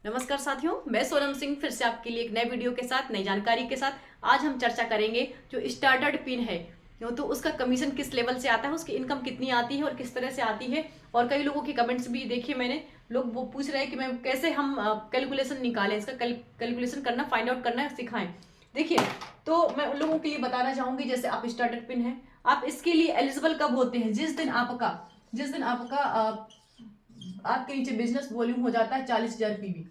नमस्कार साथियों, मैं सोनम सिंह फिर से आपके लिए एक नए वीडियो के साथ नई जानकारी के साथ आज हम चर्चा करेंगे जो स्टार्टर्ड पिन है तो उसका कमीशन किस लेवल से आता है, उसकी इनकम कितनी आती है और किस तरह से आती है। और कई लोगों के कमेंट्स भी देखिए मैंने, लोग वो पूछ रहे हैं कि मैं कैसे हम कैलकुलेशन निकालें, इसका कैलकुलेशन करना, फाइंड आउट करना सिखाएं। देखिए, तो मैं उन लोगों के लिए बताना चाहूंगी, जैसे आप स्टार्टर्ड पिन है, आप इसके लिए एलिजिबल कब होते हैं? जिस दिन आपका आपके नीचे बिजनेस वॉल्यूम हो जाता है 40,000 पीवी,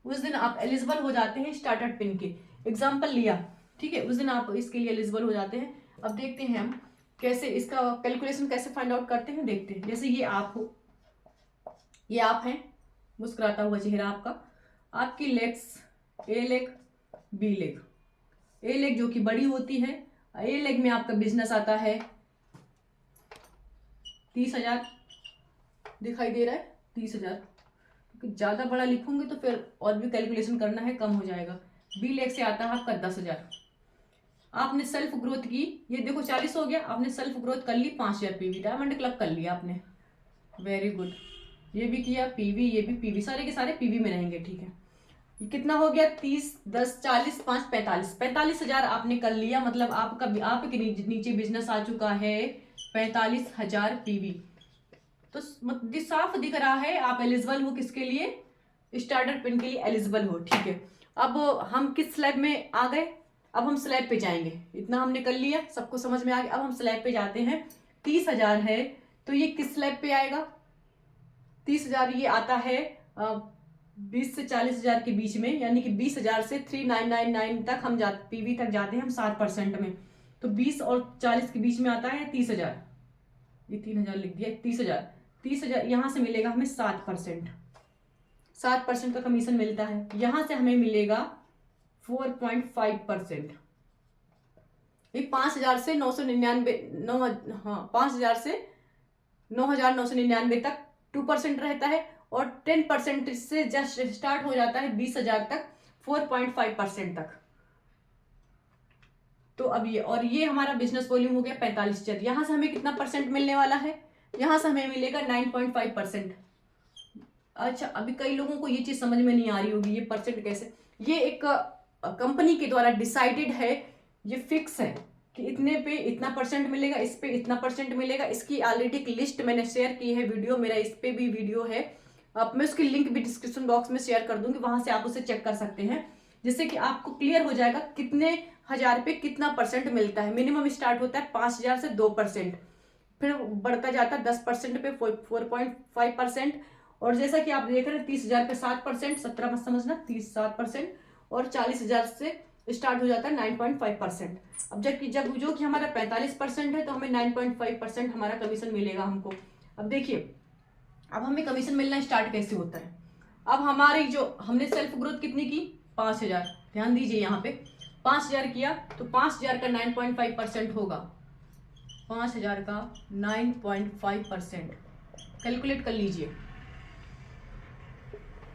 उस दिन आप एलिजिबल हो जाते हैं स्टार्टर्ड पिन के। एग्जाम्पल लिया, ठीक है, उस दिन आप इसके लिए एलिजिबल हो जाते हैं। अब देखते हैं हम कैसे इसका कैलकुलेशन कैसे फाइंड आउट करते हैं, देखते हैं। जैसे ये आप हो, ये आप हैं, मुस्कुराता हुआ चेहरा आपका, आपकी लेग्स ए लेग, बी लेग। ए लेग जो कि बड़ी होती है, ए लेग में आपका बिजनेस आता है 30,000, दिखाई दे रहा है 30,000। ज्यादा बड़ा लिखूंगी तो फिर और भी कैलकुलेशन करना है, कम हो जाएगा। बी लेग से आता है आपका 10,000। आपने सेल्फ ग्रोथ की, ये देखो 40 हो गया, आपने सेल्फ ग्रोथ कर ली 5,000 पीवी, डायमंड क्लब कर लिया आपने, वेरी गुड। ये भी किया पीवी, ये भी पीवी, सारे के सारे पीवी में रहेंगे, ठीक है। ये कितना हो गया? 30, 10, 40, 5, 45, 45,000 आपने कर लिया। मतलब आपका आपके नीचे बिजनेस आ चुका है 45,000 पीवी। तो साफ दिख रहा है आप एलिजिबल हो किसके लिए? स्टार्टर पिन के लिए एलिजिबल हो, ठीक है। अब हम किस स्लैब में आ गए? अब हम स्लैब पे जाएंगे, इतना हमने कर लिया, सबको समझ में आ गया। अब हम स्लैब पे जाते हैं। 30,000 है तो ये किस स्लैब पे आएगा? 30,000 ये आता है 20 से 40,000 के बीच में, यानी कि 20,000 से 3999 तक हम पीवी तक जाते हैं हम 7% में। तो 20 और 40 के बीच में आता है 30,000। ये 3,000 लिख दिया, 30,000। 30,000 यहां से मिलेगा हमें 7%। 7% का कमीशन मिलता है। यहां से हमें मिलेगा 4.5%। ये 5,000 से 999, 9, हाँ 5,000 से 9,999 तक 2% रहता है। और 10% से जस्ट स्टार्ट हो जाता है 20,000 तक, 4.5% तक। तो अब ये हमारा बिजनेस वॉल्यूम हो गया 45,000। यहां से हमें कितना परसेंट मिलने वाला है? यहां से हमें मिलेगा 9.5%। अच्छा, अभी कई लोगों को ये चीज समझ में नहीं आ रही होगी, ये परसेंट कैसे? ये एक कंपनी के द्वारा डिसाइडेड है, ये फिक्स है कि इतने पे इतना परसेंट मिलेगा, इस पे इतना परसेंट मिलेगा। इसकी ऑलरेडी एक लिस्ट मैंने शेयर की है, वीडियो मेरा इस पे भी वीडियो है। अब मैं उसकी लिंक भी डिस्क्रिप्शन बॉक्स में शेयर कर दूंगी, वहां से आप उसे चेक कर सकते हैं, जिससे कि आपको क्लियर हो जाएगा कितने हजार पे कितना परसेंट मिलता है। मिनिमम स्टार्ट होता है 5,000 से 2%, फिर बढ़ता जाता है 10% पे 4.5%। और जैसा कि आप देख रहे हैं 30,000 पे 7%, 17 मत समझना, 37%। और 40,000 से स्टार्ट हो जाता है 9.5%। अब जब जो कि हमारा 45% है तो हमें 9.5% हमारा कमीशन मिलेगा हमको। अब देखिए, अब हमें कमीशन मिलना स्टार्ट कैसे होता है? अब हमारी जो हमने सेल्फ ग्रोथ कितनी की? 5,000। ध्यान दीजिए, यहाँ पे 5,000 किया तो 5,000 का 9.5% होगा। 5,000 का 9.5% कैलकुलेट कर लीजिए।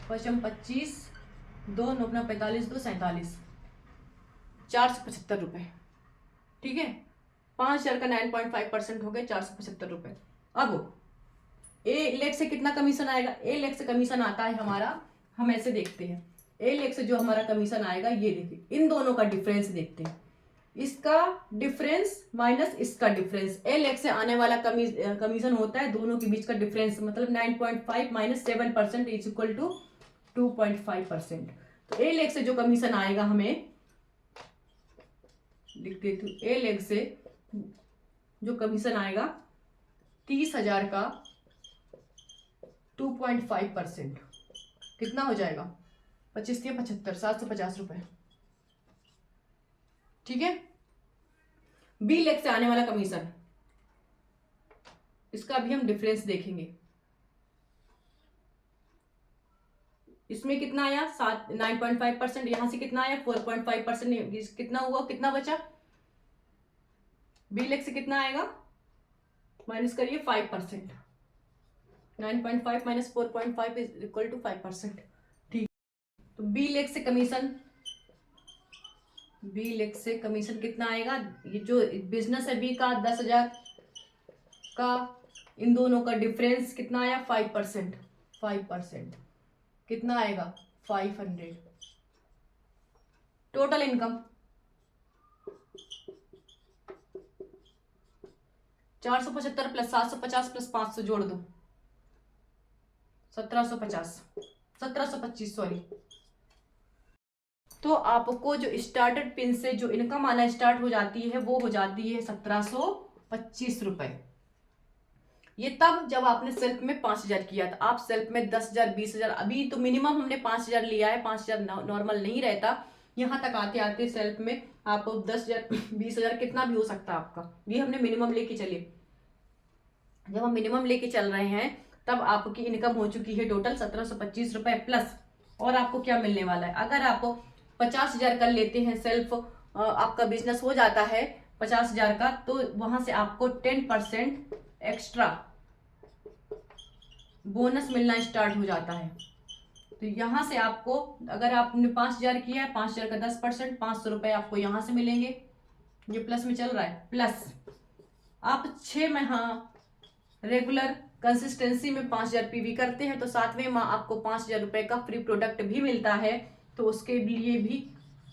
5 25, 2 9 अपना 45, 2 47, 475 रुपए, ठीक है। 5,000 का 9.5% हो गया 475 रुपए। अब ए लेख से कितना कमीशन आएगा? ए लेख से कमीशन आता है हमारा, हम ऐसे देखते हैं, ए लेख से जो हमारा कमीशन आएगा, ये देखिए, इन दोनों का डिफरेंस देखते हैं। इसका डिफरेंस माइनस इसका डिफरेंस, ए लेख से आने वाला कमीशन होता है दोनों के बीच का डिफरेंस, मतलब 9.5 माइनस 7% इज इक्वल टू 2.5%। तो ए लेग से जो कमीशन आएगा, हमें लिख देती हूँ, ए लेग से जो कमीशन आएगा 30,000 का 2.5%, कितना हो जाएगा? 25 या 75, 750 रुपए, ठीक है। बी लेग से आने वाला कमीशन, इसका भी हम डिफरेंस देखेंगे। इसमें कितना आया? 9.5%। यहां से कितना आया? 4.5%। कितना हुआ, कितना बचा? बी लेग से कितना आएगा? माइनस करिए 5%। 9.5 माइनस 4.5 इज इक्वल टू 5%, ठीक। तो बी लेग से कमीशन, बी लेग से कमीशन कितना आएगा? ये जो बिजनेस है बी का 10,000 का, इन दोनों का डिफरेंस कितना आया? 5%। 5% कितना आएगा? 500। टोटल इनकम 475 प्लस 750 प्लस 500 जोड़ दो, 1750, 1725 सॉरी। तो आपको जो स्टार्टेड पिन से जो इनकम आना स्टार्ट हो जाती है वो हो जाती है 1725 रुपए। ये तब जब आपने सेल्फ में 5000 किया था। आप सेल्फ में 10,000 20,000, अभी तो मिनिमम हमने 5000 लिया है, 5000 नॉर्मल नहीं रहता। यहाँ तक आते आते सेल्फ में आप 10,000 20,000 कितना भी हो सकता है आपका, ये हमने मिनिमम लेके चले। जब हम मिनिमम लेके चल रहे हैं तब आपकी इनकम हो चुकी है टोटल 1725 रुपए प्लस। और आपको क्या मिलने वाला है, अगर आप 50,000 कर लेते हैं सेल्फ, आपका बिजनेस हो जाता है 50,000 का, तो वहां से आपको 10% एक्स्ट्रा बोनस मिलना स्टार्ट हो जाता है। तो यहां से आपको, अगर आपने 5,000 किया है, 5,000 का 10% 500 रुपए आपको यहां से मिलेंगे। ये प्लस में चल रहा है। प्लस आप 6 महीना रेगुलर कंसिस्टेंसी में 5,000 पीवी करते हैं तो 7वें माह आपको 5,000 रुपए का फ्री प्रोडक्ट भी मिलता है, तो उसके लिए भी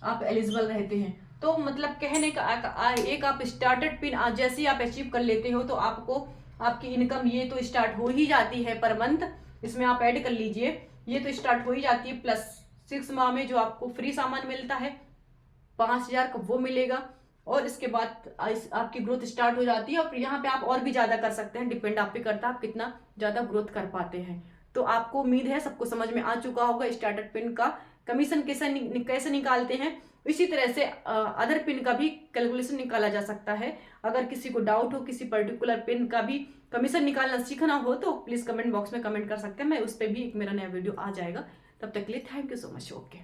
आप एलिजिबल रहते हैं। तो मतलब कहने का एक आप स्टार्टेड पिन जैसे ही आप अचीव कर लेते हो तो आपको आपकी इनकम ये तो स्टार्ट हो ही जाती है पर मंथ। इसमें आप ऐड कर लीजिए, ये तो स्टार्ट हो ही जाती है। प्लस 6 माह में जो आपको फ्री सामान मिलता है 5,000 का वो मिलेगा, और इसके बाद आपकी ग्रोथ स्टार्ट हो जाती है। और यहाँ पे आप और भी ज्यादा कर सकते हैं, डिपेंड आप पे करता है आप कितना ज्यादा ग्रोथ कर पाते हैं। तो आपको उम्मीद है सबको समझ में आ चुका होगा स्टार्टेड पिन का कमीशन कैसे निकालते हैं। इसी तरह से अदर पिन का भी कैलकुलेशन निकाला जा सकता है। अगर किसी को डाउट हो किसी पर्टिकुलर पिन का भी कमीशन निकालना सीखना हो तो प्लीज कमेंट बॉक्स में कमेंट कर सकते हैं, मैं उस पर भी एक मेरा नया वीडियो आ जाएगा। तब तक के लिए thank you so much. Okay.